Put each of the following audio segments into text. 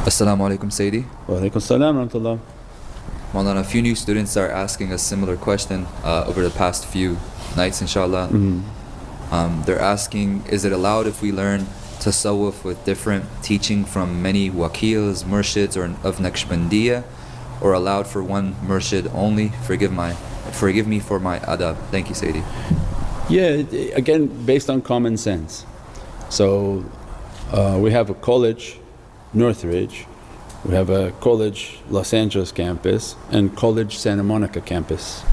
Assalamu alaikum Sayyidi. Wa alaikum salam wa rahmatullah. Maulana, a few new students are asking a similar question over the past few nights, inshallah. They're asking, is it allowed if we learn tasawwuf with different teaching from many wakils, murshids, or of Naqshbandiyya, or allowed for one murshid only? Forgive me for my adab. Thank you, Sayyidi. Yeah, again based on common sense. So we have a college, Northridge, we have a college Los Angeles campus and college Santa Monica campus.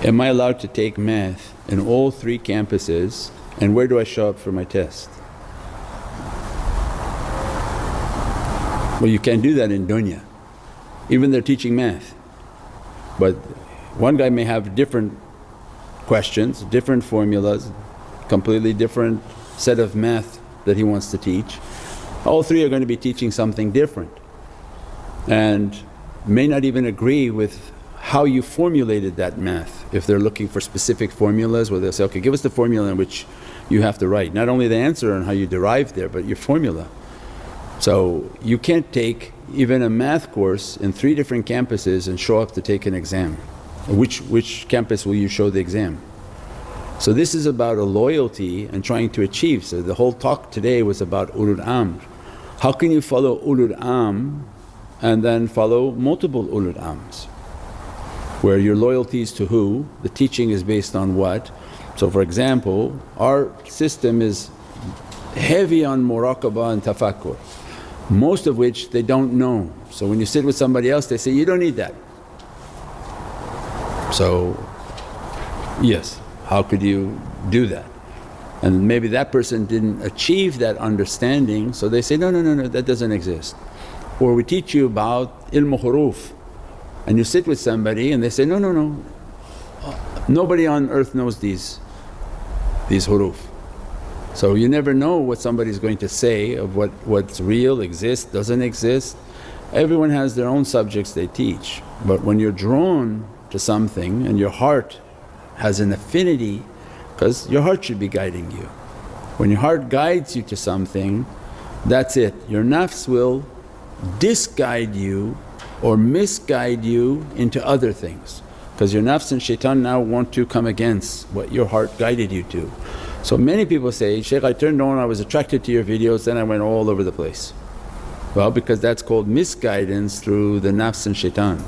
Am I allowed to take math in all three campuses, and where do I show up for my test? Well, you can't do that in dunya, even they're teaching math. But one guy may have different questions, different formulas, completely different set of math that he wants to teach. All three are going to be teaching something different and may not even agree with how you formulated that math. If they're looking for specific formulas where they'll say, okay, give us the formula in which you have to write, not only the answer and how you derived there but your formula. So you can't take even a math course in three different campuses and show up to take an exam. Which campus will you show the exam? So this is about a loyalty and trying to achieve. So the whole talk today was about ulul amr. How can you follow ulul amr and then follow multiple ulul amrs? Where your loyalty is to who, the teaching is based on what. So for example, our system is heavy on muraqabah and tafakkur, most of which they don't know. So when you sit with somebody else they say, you don't need that. So yes, how could you do that? And maybe that person didn't achieve that understanding, so they say, no, that doesn't exist. Or we teach you about ilmu huruf and you sit with somebody and they say, no, nobody on earth knows these huruf. So you never know what somebody's going to say of what's real, exists, doesn't exist. Everyone has their own subjects they teach, but when you're drawn to something and your heart has an affinity, because your heart should be guiding you. When your heart guides you to something, that's it. Your nafs will disguide you or misguide you into other things, because your nafs and shaitan now want to come against what your heart guided you to. So many people say, Shaykh, I turned on, I was attracted to your videos, then I went all over the place. Well, because that's called misguidance through the nafs and shaitan.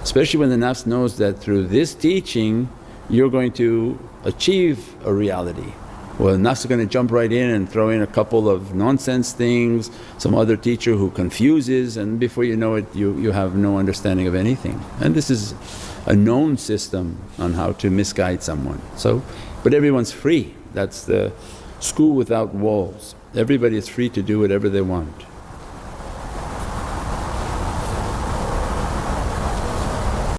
Especially when the nafs knows that through this teaching you're going to achieve a reality. Well, the nafs is going to jump right in and throw in a couple of nonsense things, some other teacher who confuses, and before you know it you have no understanding of anything. And this is a known system on how to misguide someone. So, but everyone's free, that's the school without walls. Everybody is free to do whatever they want.